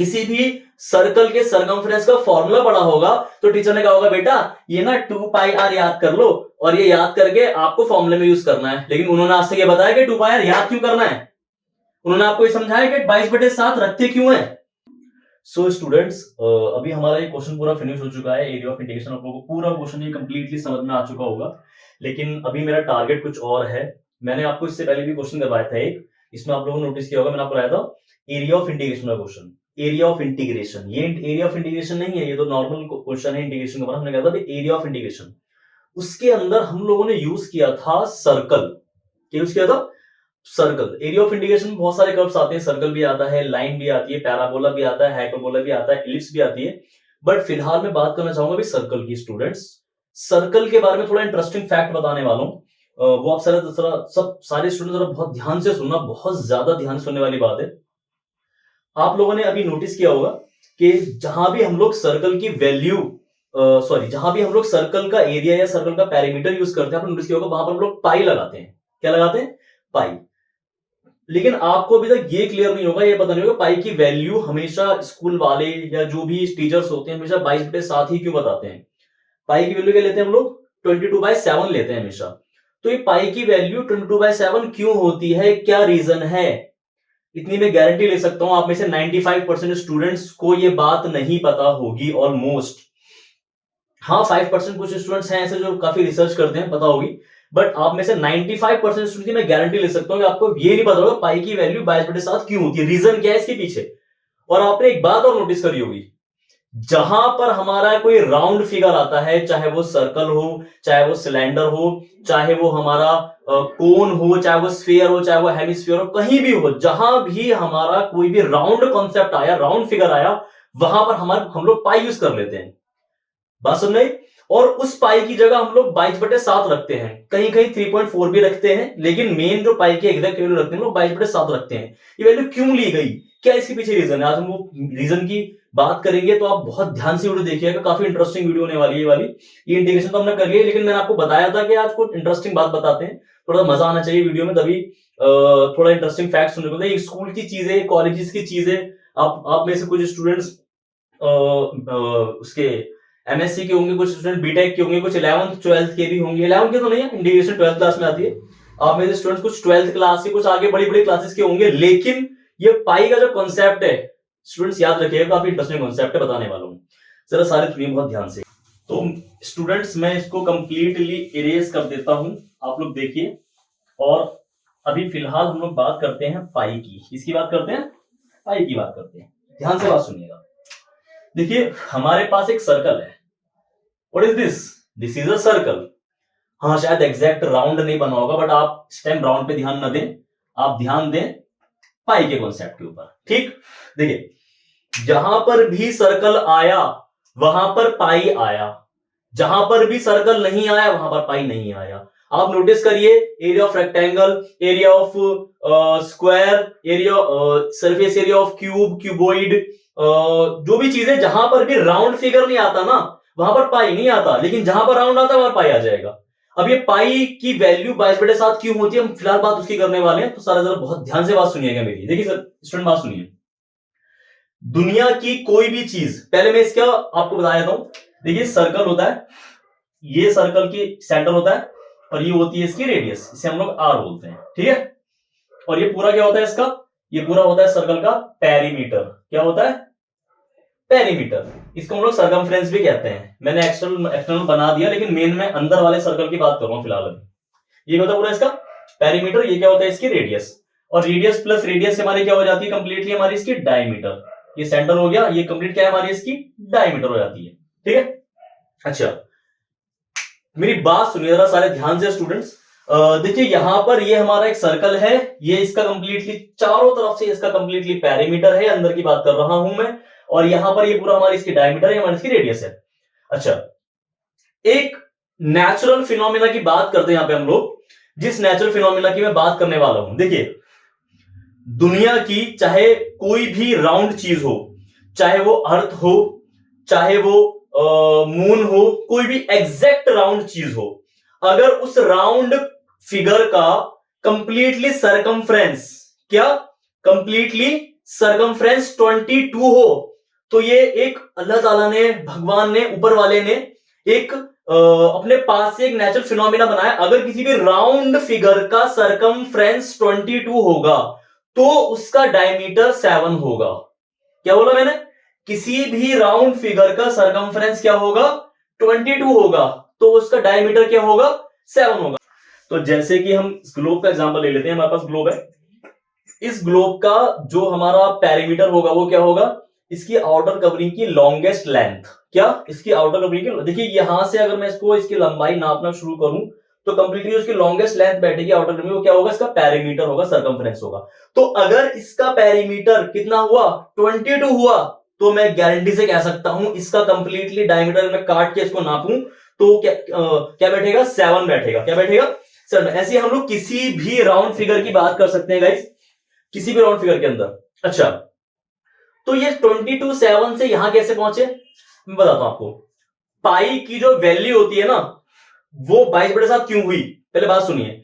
किसी भी सर्कल के सरकमफ्रेंस का फॉर्मूला पढ़ा होगा तो टीचर ने कहा होगा बेटा ये ना 2 पाई आर याद कर लो और ये याद करके आपको फॉर्मूले में यूज करना है। लेकिन उन्होंने आज तक ये बताया कि 2 पाई आर याद क्यों करना है? उन्होंने आपको ये समझाया कि 22/7 रखते क्यों है? सो स्टूडेंट्स, अभी हमारा ये क्वेश्चन पूरा फिनिश हो चुका है। एरिया ऑफ इंटीग्रेशन आप लोगों को पूरा क्वेश्चन ये कंप्लीटली समझ में आ चुका होगा। लेकिन अभी मेरा टारगेट कुछ और है। मैंने आपको इससे पहले भी क्वेश्चन करवाया था एक, इसमें आप लोगों ने नोटिस किया होगा, मैंने आपको बताया था एरिया ऑफ इंटीग्रेशन का क्वेश्चन। एरिया ऑफ इंटीग्रेशन, ये एरिया ऑफ इंटीग्रेशन नहीं है, ये तो नॉर्मल क्वेश्चन है इंटीग्रेशन का। हमने कहा था एरिया ऑफ इंटीग्रेशन, उसके अंदर हम लोगों ने यूज किया था सर्कल। क्या यूज किया था? सर्कल। एरिया ऑफ इंटीग्रेशन में बहुत सारे कर्व्स आते हैं, सर्कल भी आता है, लाइन भी आती है, पैराबोला भी आता है, हाइपरबोला भी आता है, एलिप्स भी आती है। बट फिलहाल मैं बात करना चाहूंगा भी सर्कल की। स्टूडेंट्स, सर्कल के बारे में थोड़ा इंटरेस्टिंग फैक्ट बताने वाला हूं। वो आप सारे स्टूडेंट जरा बहुत ध्यान से सुनना, बहुत ज्यादा ध्यान सुनने वाली बात है। आप लोगों ने अभी नोटिस किया होगा कि जहां भी हम लोग सर्कल की वैल्यू जहां भी हम लोग सर्कल का एरिया या सर्कल का पैरामीटर यूज करते हैं, आपने नोटिस किया होगा वहां पर हम लोग पाई लगाते हैं। क्या लगाते हैं? पाई। लेकिन आपको अभी तक ये क्लियर नहीं होगा, ये पता नहीं होगा पाई की वैल्यू हमेशा स्कूल वाले या जो भी टीचर्स होते हैं हमेशा 22/7 ही क्यों बताते हैं? पाई की वैल्यू क्या लेते हैं हम लोग? 22/7 लेते हैं हमेशा। तो ये पाई की वैल्यू 22/7 क्यों होती है? क्या रीजन है? इतनी मैं गारंटी ले सकता हूं आप में से 95% स्टूडेंट्स को ये बात नहीं पता होगी ऑलमोस्ट। हाँ, 5% कुछ स्टूडेंट्स हैं ऐसे जो काफी रिसर्च करते हैं, पता होगी। बट आप में से 95% स्टूडेंट की मैं गारंटी ले सकता हूं कि आपको ये नहीं पता होगा पाई की वैल्यू 22/7 क्यों होती है, रीजन क्या है इसके पीछे। और आपने एक बात और नोटिस करी होगी, जहां पर हमारा कोई राउंड फिगर आता है, चाहे वो सर्कल हो, चाहे वो सिलेंडर हो, चाहे वो हमारा कोन हो, चाहे वो स्फीयर हो, चाहे वो हेमिस्फीयर हो, कहीं भी हो, जहां भी हमारा कोई भी राउंड कॉन्सेप्ट आया, राउंड फिगर आया, वहां पर हम लोग पाई यूज कर लेते हैं। बात समझ में? और उस पाई की जगह हम लोग 22/7 रखते हैं, कहीं कहीं 3.4 भी रखते हैं, लेकिन मेन जो पाई की एग्जैक्ट वैल्यू रखते हैं लोग 22/7 रखते हैं। ये वैल्यू क्यों ली गई, क्या इसके पीछे रीजन है? आज हम वो रीजन की बात करेंगे, तो आप बहुत ध्यान से वीडियो देखिएगा, काफी इंटरेस्टिंग वीडियो होने वाली है। ये वाली ये इंटीग्रेशन तो हमने कर लिया, लेकिन मैंने आपको बताया था कि आज कुछ इंटरेस्टिंग बात बताते हैं, थोड़ा मजा आना चाहिए वीडियो में, तभी थोड़ा इंटरेस्टिंग फैक्ट सुनने को मिलता है। स्कूल की चीजें, कॉलेजेस की चीजें, आप में से कुछ स्टूडेंट्स उसके एमएससी के होंगे, कुछ स्टूडेंट बीटेक के होंगे, कुछ 11th 12th के भी होंगे। 11th के तो नहीं है, इंटीग्रेशन 12th क्लास में आती है। आप में से स्टूडेंट्स कुछ 12th क्लास के, कुछ आगे बड़ी बड़ी क्लासेस के होंगे। लेकिन ये पाई का जो कॉन्सेप्ट है स्टूडेंट्स याद रखिएगा, काफी इंटरेस्टिंग कॉन्सेप्ट है, बताने वाला हूं। जरा सारे सुनिए बहुत ध्यान से। तो स्टूडेंट्स, मैं इसको कंप्लीटली इरेज कर देता हूं, आप लोग देखिए। और अभी फिलहाल हम लोग बात करते हैं पाई की। इसकी बात करते हैं, पाई की बात करते हैं। ध्यान से बात सुनिएगा। देखिए, हमारे पास एक सर्कल है। What is this? This is a circle. हाँ, शायद एग्जैक्ट राउंड नहीं बना होगा, बट आप इस टाइम राउंड पे ध्यान न दें, आप ध्यान दें पाई के कॉन्सेप्ट के ऊपर। ठीक, देखिए, जहां पर भी सर्कल आया वहां पर पाई आया, जहां पर भी सर्कल नहीं आया वहां पर पाई नहीं आया। आप नोटिस करिए, area of rectangle, area of square, area surface area of cube, cuboid, जो भी चीजें जहां पर भी राउंड फिगर नहीं आता ना वहां पर पाई नहीं आता, लेकिन जहां पर राउंड आता है वहां पाई आ जाएगा। अब ये पाई की वैल्यू 22/7 क्यों होती है, हम फिलहाल बात उसकी करने वाले हैं। तो सारा जरा बहुत ध्यान से बात सुनिएगा मेरी। देखिए सर, स्टूडेंट बात सुनिए। दुनिया की कोई भी चीज, पहले मैं इसका आपको बता देता हूं। देखिए, सर्कल होता है, ये सर्कल की सेंटर होता है, और ये होती है इसकी रेडियस, इसे हम लोग आर बोलते हैं। ठीक है, और ये पूरा क्या होता है इसका? ये पूरा होता है सर्कल का पेरीमीटर। क्या होता है? पेरीमीटर। इसको हम लोग सर्कमफ्रेंस भी कहते हैं। मैंने एक्सटर्नल बना दिया, लेकिन मेन में अंदर वाले सर्कल की बात कर रहा हूं फिलहाल। ये होता है पूरा इसका पेरीमीटर। ये क्या होता है? इसकी रेडियस। और रेडियस प्लस रेडियस हमारी क्या हो जाती है कंप्लीटली? हमारी इसकी डायमीटर। ये सेंटर हो गया, ये कंप्लीट क्या है हमारी इसकी? डायमीटर हो जाती है। ठीक है, अच्छा, मेरी बात सुनिए जरा सारे ध्यान से स्टूडेंट्स। देखिए, यहां पर ये हमारा एक सर्कल है, ये इसका कंप्लीटली चारों तरफ से इसका कंप्लीटली पेरीमीटर है, अंदर की बात कर रहा हूं मैं। और यहां पर ये पूरा हमारी इसकी डायमीटर है, हमारी इसकी रेडियस है। अच्छा, एक नेचुरल फिनोमिना की बात करते हैं यहां पे हम लोग, जिस नेचुरल फिनोमिना की मैं बात करने वाला हूं। देखिए, दुनिया की चाहे कोई भी राउंड चीज हो, चाहे वो अर्थ हो, चाहे वो मून हो, कोई भी एग्जैक्ट राउंड चीज हो, अगर उस राउंड फिगर का कंप्लीटली सरकमफ्रेंस, क्या कंप्लीटली सरकमफ्रेंस 22 हो तो ये एक अल्लाह ताला ने, भगवान ने, ऊपर वाले ने एक अपने पास से एक नेचुरल फिनोमिना बनाया। अगर किसी भी राउंड फिगर का सरकमफ्रेंस 22 होगा तो उसका डायमीटर 7 होगा। क्या बोला मैंने? किसी भी राउंड फिगर का सरकमफ्रेंस क्या होगा? 22 होगा तो उसका डायमीटर क्या होगा? 7 होगा। तो जैसे कि हम ग्लोब का एग्जांपल ले लेते हैं, हमारे पास ग्लोब है। इस ग्लोब का जो हमारा पेरीमीटर होगा वो क्या होगा? इसकी आउटर कवरिंग की लॉन्गेस्ट लेंथ। क्या? इसकी आउटर कवरिंग की, देखिए यहां से अगर मैं इसको, इसकी लंबाई नापना शुरू करूं तो कंप्लीटली उसकी लॉन्गेस्ट लेंथ बैठेगी आउटर कवरिंग, वो क्या होगा? इसका पेरीमीटर होगा, सरकमफ्रेंस होगा। तो अगर इसका पेरीमीटर कितना हुआ? 22 हुआ तो मैं गारंटी से कह सकता हूं इसका कंप्लीटली डायमीटर में काट के इसको नापूं तो क्या बैठेगा? 7 बैठेगा। क्या बैठेगा? 7। ऐसे हम लोग किसी भी राउंड फिगर की बात कर सकते हैं गाइस, किसी भी राउंड फिगर के अंदर। अच्छा, तो ये 22 7 से यहां कैसे पहुंचे मैं बताता हूं आपको। पाई की जो वैल्यू होती है ना वो 22/7 क्यों हुई? पहले बात सुनिए।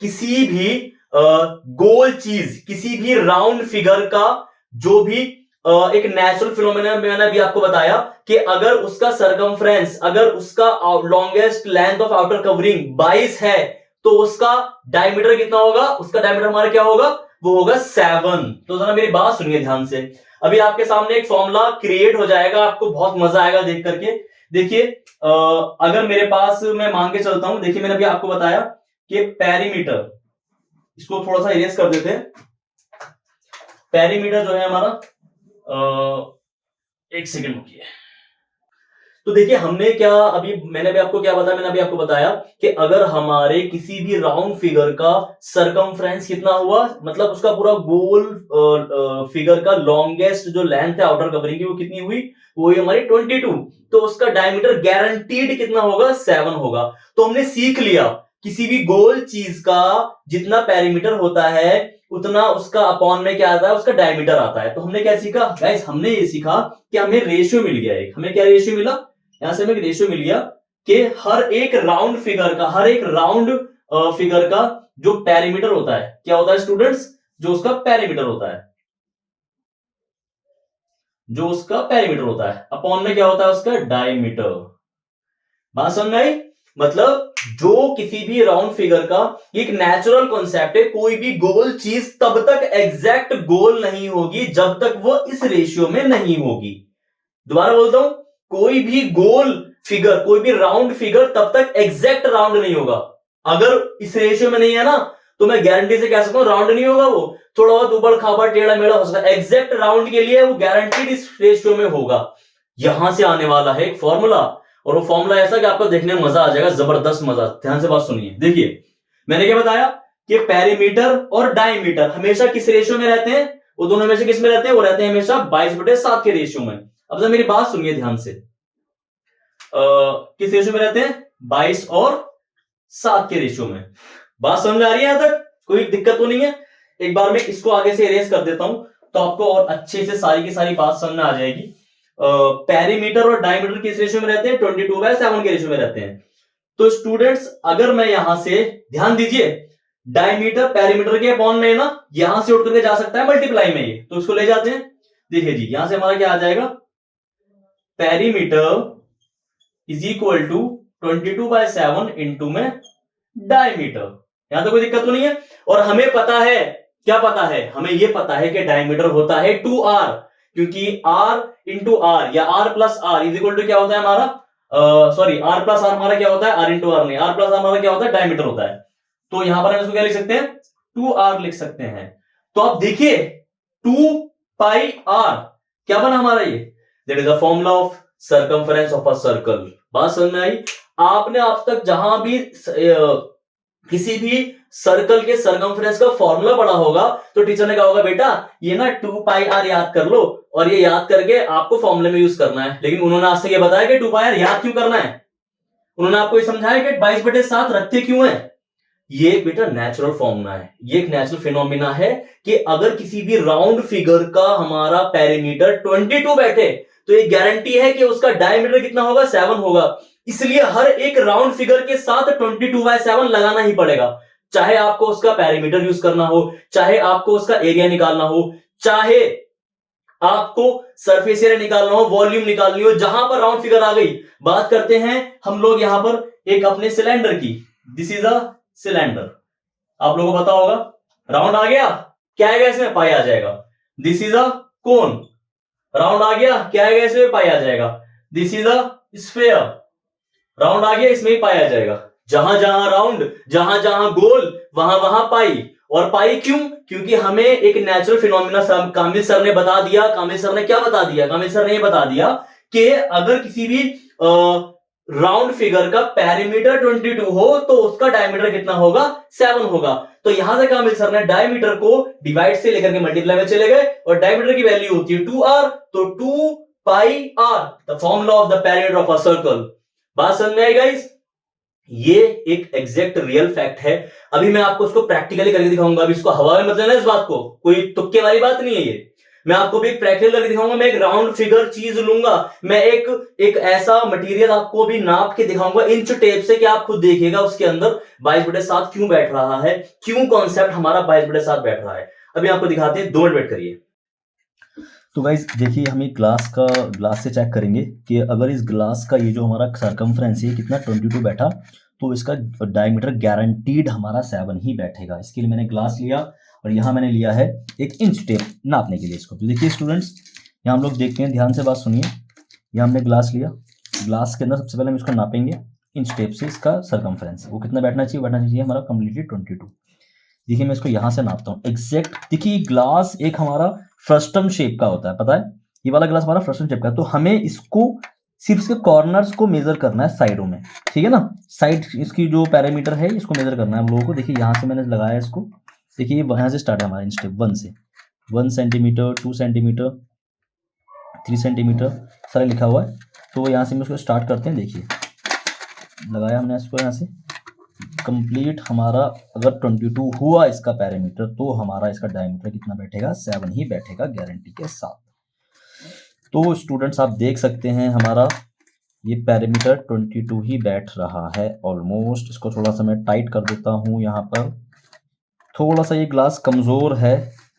किसी भी गोल चीज, किसी भी राउंड फिगर का जो भी एक नेचुरल फिनोमेना मैंने अभी आपको बताया कि अगर उसका सरकमफ्रेंस, अगर उसका longest length of outer covering 22 है तो उसका डायमीटर कितना होगा? उसका डायमीटर हमारा क्या होगा? वो होगा 7। तो जरा मेरी बात सुनिए ध्यान से। अभी आपके सामने एक फॉर्मूला क्रिएट हो जाएगा, आपको बहुत मजा आएगा देख करके। देखिए अगर मेरे पास, मैं मान के चलता हूं, देखिए मैंने अभी आपको बताया कि पेरीमीटर, इसको थोड़ा सा इरेज कर देते हैं। पेरीमीटर जो है हमारा, एक सेकेंड रुकिए। तो देखिए हमने क्या, अभी मैंने भी आपको क्या बताया, मैंने अभी आपको बताया कि अगर हमारे किसी भी राउंड फिगर का सरकमफ्रेंस कितना हुआ, मतलब उसका पूरा गोल फिगर का लॉन्गेस्ट जो लेंथ है आउटर कवरिंग की वो कितनी हुई? वो हुई हमारी 22। तो उसका डायमीटर गारंटीड कितना होगा? 7 होगा। तो हमने सीख लिया किसी भी गोल चीज का जितना पेरीमीटर होता है उतना उसका अपॉन में क्या आता है? उसका डायमीटर आता है। तो हमने क्या सीखा गाइस? हमने ये सीखा कि हमें रेशियो मिल गया एक। हमें क्या रेशियो मिला? यहां से हमें एक रेशियो मिल गया कि हर एक राउंड फिगर का, हर एक राउंड फिगर का जो पेरीमीटर होता है, क्या होता है स्टूडेंट्स? जो उसका पेरीमीटर होता है, जो उसका पेरीमीटर होता है अपॉन में क्या होता है? उसका डायमीटर। बात समझ में आई? मतलब जो किसी भी राउंड फिगर का एक नेचुरल कॉन्सेप्ट है, कोई भी गोल चीज तब तक एग्जैक्ट गोल नहीं होगी जब तक वो इस रेशियो में नहीं होगी। दोबारा बोलता हूं, कोई भी गोल फिगर, कोई भी राउंड फिगर तब तक एग्जैक्ट राउंड नहीं होगा। अगर इस रेशियो में नहीं है ना तो मैं गारंटी से कह सकता हूं राउंड नहीं होगा, वो थोड़ा बहुत उबड़ खाबड़ टेढ़ा मेढ़ा हो सकता है। एग्जैक्ट राउंड के लिए वो गारंटीड इस रेशियो में होगा। यहां से आने वाला है एक फॉर्मूला, और वो फॉर्मूला ऐसा कि आपको देखने में मजा आ जाएगा, जबरदस्त मजा। ध्यान से बात सुनिए। देखिए मैंने क्या बताया कि पेरीमीटर और डायमीटर हमेशा किस रेशियो में रहते हैं? वो दोनों में से किस में रहते हैं? वो रहते हैं हमेशा 22/7 के रेशियो में। अब जब मेरी बात सुनिए ध्यान से, किस रेशियो में रहते हैं? 22 और 7 के रेशियो में। बात समझ में आ रही है? यहां तक कोई दिक्कत तो नहीं है? एक बार मैं इसको आगे से इरेज कर देता हूं तो आपको और अच्छे से सारी की सारी बात समझ में आ जाएगी। पेरीमीटर और डायमीटर किस रेशियो में रहते हैं? 22/7 के रेशियो में रहते हैं। तो स्टूडेंट्स अगर मैं यहां से, ध्यान दीजिए, डायमीटर पेरीमीटर के अपॉन में ना यहां से उठ करके जा सकता है मल्टीप्लाई में, ये तो इसको ले जाते हैं। देखिए जी यहां से हमारा क्या आ जाएगा? Perimeter is equal to 22/7 into में डायमीटर। यहां तो कोई दिक्कत तो नहीं है? और हमें पता है, क्या पता है? हमें यह पता है कि डायमीटर होता है 2r, क्योंकि r इंटू आर या r plus r is equal to क्या होता है हमारा? सॉरी, r प्लस आर हमारा क्या होता है? r इंटू आर नहीं, r प्लस आर हमारा क्या होता है? डायमीटर होता है। तो यहां पर हम इसको क्या लिख सकते हैं? 2r लिख सकते हैं। तो आप देखिए 2 पाई r क्या बना हमारा? ये that is the formula of circumference of a circle. बात समझ में आई? आपने आज तक जहां भी किसी भी सर्कल के सरकमफ्रेंस का फॉर्मूला पढ़ा होगा तो टीचर ने कहा होगा बेटा ये ना 2 पाई r याद कर लो और ये याद करके आपको फॉर्मूले में यूज करना है। लेकिन उन्होंने आज तक ये बताया कि 2 पाई r याद क्यों करना है? उन्होंने आपको ये समझाया कि 22/7 रखते क्यों है? ये एक बेटा नेचुरल फॉर्मूला है, ये एक नेचुरल फिनोमिना है कि अगर किसी भी राउंड फिगर का हमारा पेरीमीटर 22 बैठे तो ये गारंटी है कि उसका डायमीटर कितना होगा? 7 होगा। इसलिए हर एक राउंड फिगर के साथ 22/7 लगाना ही पड़ेगा, चाहे आपको उसका पेरीमीटर यूज करना हो, चाहे आपको उसका एरिया निकालना हो, चाहे आपको सरफेस एरिया निकालना हो, वॉल्यूम निकालनी हो, जहां पर राउंड फिगर आ गई। बात करते हैं हम लोग यहां पर एक अपने सिलेंडर की। दिस इज अ सिलेंडर, आप लोगों को पता होगा, राउंड आ गया, क्या आएगा इसमें, पाई आ जाएगा। This is a cone, round आ गया, क्या आएगा इसमें, पाई आ जाएगा। This is a sphere, round आ गया, इसमें ही पाई आ जाएगा। जहां जहां राउंड, जहां जहां गोल, वहां वहां पाई। और पाई क्यों? क्योंकि हमें एक नेचुरल फिनोमिना कामिल सर ने बता दिया। कामिल सर ने क्या बता दिया? कामिल सर ने ये बता दिया कि अगर किसी भी राउंड फिगर का पेरीमीटर 22 हो तो उसका डायमीटर कितना होगा? 7 होगा। तो यहां से कामिल सर ने डायमीटर को डिवाइड से लेकर के मल्टीप्लाई में चले गए, और डायमीटर की वैल्यू होती है 2r, तो 2 पाई r, the formula of the perimeter of a circle. बात समझ में आई गाइस? ये एक एग्जैक्ट रियल फैक्ट है। अभी मैं आपको इसको प्रैक्टिकली करके दिखाऊंगा। अभी इसको हवा में मत लेना, इस बात को, कोई तुक्के वाली बात नहीं है ये। मैं आपको भी प्रैक्टिकल करके दिखाऊंगा। मैं एक राउंड फिगर चीज लूंगा, मैं एक ऐसा मटेरियल आपको भी नाप के दिखाऊंगा इंच टेप से, कि आप खुद देखिएगा उसके अंदर 22/7 क्यों बैठ रहा है, क्यों कॉन्सेप्ट हमारा 22/7 बैठ रहा है। अभी आपको दिखाते हैं, 2 मिनट वेट करिए। तो गाइज देखिए, हम एक ग्लास से चेक करेंगे कि अगर इस ग्लास का ये जो हमारा सरकमफ्रेंस है कितना 22 बैठा, तो इसका डायमीटर गारंटीड हमारा 7 ही बैठेगा। इसके लिए मैंने ग्लास लिया, और यहाँ मैंने लिया है एक इंच टेप नापने के लिए इसको। तो देखिए स्टूडेंट्स, यहाँ हम लोग देखते हैं, ध्यान से बात सुनिए। यहाँ हमने ग्लास लिया, ग्लास के अंदर सबसे पहले हम इसको नापेंगे इंच टेप से। इसका सरकमफ्रेंस वो कितना बैठना चाहिए? बैठना चाहिए हमारा कम्प्लीटली 22। देखिए मैं इसको यहाँ से नापता हूँ एग्जैक्ट। देखिए ग्लास एक हमारा फ्रस्टम शेप का होता है, पता है, ये वाला ग्लास हमारा फ्रस्टम शेप का है। तो हमें इसको सिर्फ इसके कॉर्नर्स को मेजर करना है, साइडों में, ठीक है ना। साइड इसकी जो पैरामीटर है इसको मेजर करना है हम लोगों को। देखिए यहाँ से मैंने लगाया इसको, देखिए यहाँ से स्टार्ट है हमारा इंच टेप 1 से। 1 सेंटीमीटर, 2 सेंटीमीटर, 3 सेंटीमीटर सारा लिखा हुआ है। तो यहाँ से हम इसको स्टार्ट करते हैं। देखिए लगाया हमने इसको यहाँ से कंप्लीट। हमारा अगर 22 हुआ इसका पैरामीटर, तो हमारा इसका डायमीटर कितना बैठेगा? 7 ही बैठेगा गारंटी के साथ। तो स्टूडेंट्स आप देख सकते हैं हमारा ये पैरामीटर 22 ही बैठ रहा है ऑलमोस्ट। इसको थोड़ा सा मैं टाइट कर देता हूँ। यहाँ पर थोड़ा सा ये ग्लास कमज़ोर है,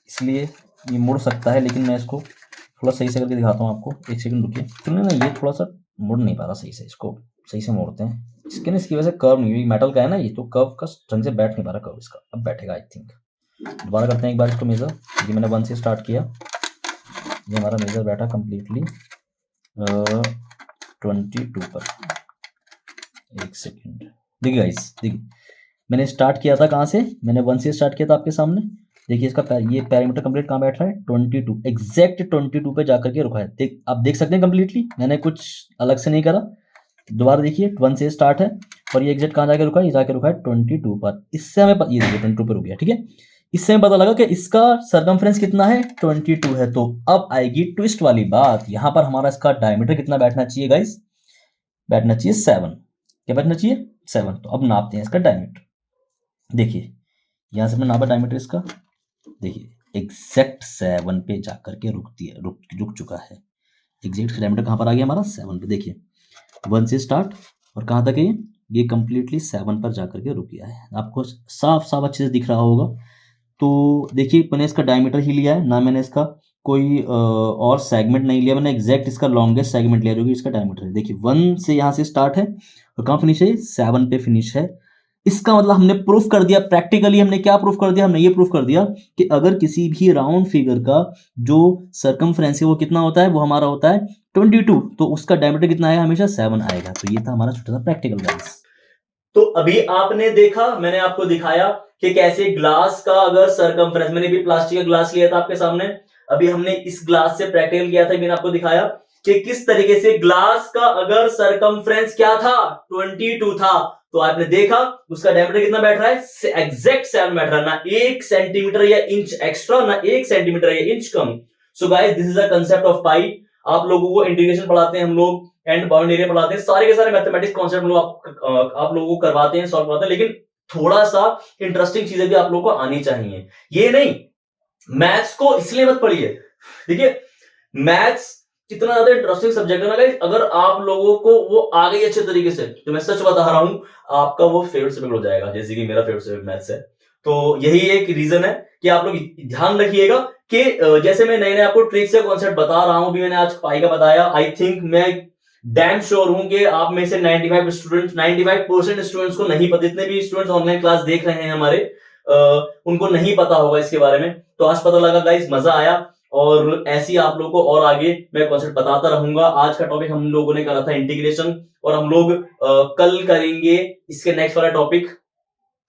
इसलिए ये मुड़ सकता है, लेकिन मैं इसको थोड़ा सही से करके दिखाता हूँ आपको। एक सेकंड रुकिए। सुनिए ना, ये थोड़ा सा मुड़ नहीं पा रहा सही से, इसको सही से मोड़ते हैं। इसके ना, इसकी वजह से कर्व नहीं हुई, मेटल का है ना ये, तो कर्व का ढंग से बैठ नहीं पा रहा कर्व इसका। अब बैठेगा आई थिंक। दोबारा करते हैं एक बार इसको मेजर। ये मैंने 1 से स्टार्ट किया, ये हमारा मेजर बैठा कम्प्लीटली 22 पर। एक सेकेंड, देखिए गाइस, देखिए मैंने स्टार्ट किया था कहाँ से? मैंने 1 से स्टार्ट किया था आपके सामने। देखिए इसका ये पैरामीटर कंप्लीट कहाँ बैठ रहा है? 22, एग्जैक्ट 22 पे जाकर के रुका है। आप देख सकते हैं कंप्लीटली, मैंने कुछ अलग से नहीं करा। दोबारा देखिए 1 से स्टार्ट है, और ये एग्जैक्ट कहाँ जाके रुका है? ये जाके रुका है 22 पर। इससे हमें ये देखिए 22 पर रुक गया, ठीक है। इससे हमें पता लगा कि इसका सरकमफ्रेंस कितना है? 22 है। तो अब आएगी ट्विस्ट वाली बात। यहाँ पर हमारा इसका डायमीटर कितना बैठना चाहिए गाइस? बैठना चाहिए 7। क्या बैठना चाहिए? 7। तो अब नापते हैं इसका डायमीटर। देखिए यहाँ से मैं नापा डायमीटर इसका, देखिए एग्जैक्ट 7 पे जाकर के रुक चुका है। एग्जैक्ट डायमीटर कहाँ पर आ गया हमारा? 7 पे। देखिए 1 से स्टार्ट और कहाँ तक है ये कंप्लीटली 7 पर जाकर के रुक गया है। आपको साफ साफ अच्छे से दिख रहा होगा। तो देखिए मैंने इसका डायमीटर ही लिया है ना, मैंने इसका कोई और सेगमेंट नहीं लिया, मैंने एग्जैक्ट इसका लॉन्गेस्ट सेगमेंट लिया जो कि इसका डायमीटर है। देखिए 1 से यहाँ से स्टार्ट है और कहाँ फिनिश है? 7 पे फिनिश है। इसका मतलब हमने प्रूफ कर दिया प्रैक्टिकली। हमने क्या प्रूफ कर दिया? हमने ये प्रूफ कर दिया कि अगर किसी भी राउंड फिगर का जो सरकमफ्रेंस है वो कितना होता है? वो हमारा होता है 22, तो उसका डायमीटर कितना आएगा? हमेशा 7 आएगा। तो ये था हमारा छोटा सा प्रैक्टिकल गाइस। तो अभी आपने देखा, मैंने आपको दिखाया कि कैसे ग्लास का अगर सरकमफ्रेंस, मैंने भी प्लास्टिक का ग्लास लिया था आपके सामने, अभी हमने इस ग्लास से प्रैक्टिकल किया था, मैंने आपको दिखाया कि किस तरीके से ग्लास का अगर सरकमफ्रेंस क्या था? 22 था। तो आपने देखा उसका डायमीटर कितना बैठ रहा है? एग्जैक्ट 7 बैठ रहा है, ना 1 सेंटीमीटर या इंच एक्स्ट्रा, ना 1 सेंटीमीटर या इंच कम। So guys, this is a concept of pi. आप लोगों को इंटीग्रेशन पढ़ाते हैं हम लोग, एंड बाउंड एरिया पढ़ाते हैं, सारे के सारे मैथमेटिक्स कॉन्सेप्ट हम लोग आप लोगों को करवाते हैं, सॉल्व करवाते हैं, लेकिन थोड़ा सा इंटरेस्टिंग चीजें भी आप लोगों को आनी चाहिए। ये नहीं मैथ्स को इसलिए मत पढ़िए। देखिए मैथ्स कितना ज्यादा इंटरेस्टिंग सब्जेक्ट है ना गाइस, अगर आप लोगों को वो आ गई अच्छे तरीके से, तो मैं सच बता रहा हूं आपका वो फेवरेट सब्जेक्ट हो जाएगा, जैसे कि मेरा फेवरेट सब्जेक्ट मैथ्स है। तो यही एक रीजन है कि आप लोग ध्यान रखिएगा कि जैसे मैं नए नए आपको ट्रिक्स या कॉन्सेप्ट बता रहा हूं, भी मैंने आज पाई का बताया, आई थिंक मैं डैम श्योर हूं कि आप में से 95% स्टूडेंट्स को नहीं पता, जितने भी स्टूडेंट्स ऑनलाइन क्लास देख रहे हैं हमारे, उनको नहीं पता होगा इसके बारे में। तो आज पता लगा गाइस, मजा आया, और ऐसी आप लोगों को और आगे मैं कॉन्सेप्ट बताता रहूंगा। आज का टॉपिक हम लोगों ने करा था इंटीग्रेशन, और हम लोग कल करेंगे इसके नेक्स्ट वाला टॉपिक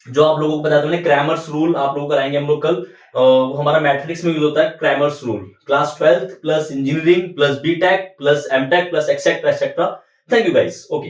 जो आप लोगों को बताया था, क्रैमर्स रूल आप लोग कराएंगे हम लोग कल। हमारा मैट्रिक्स में यूज होता है Cramer's rule, class 12th plus engineering plus B Tech plus M Tech plus etcetera etcetera. Thank you guys, okay.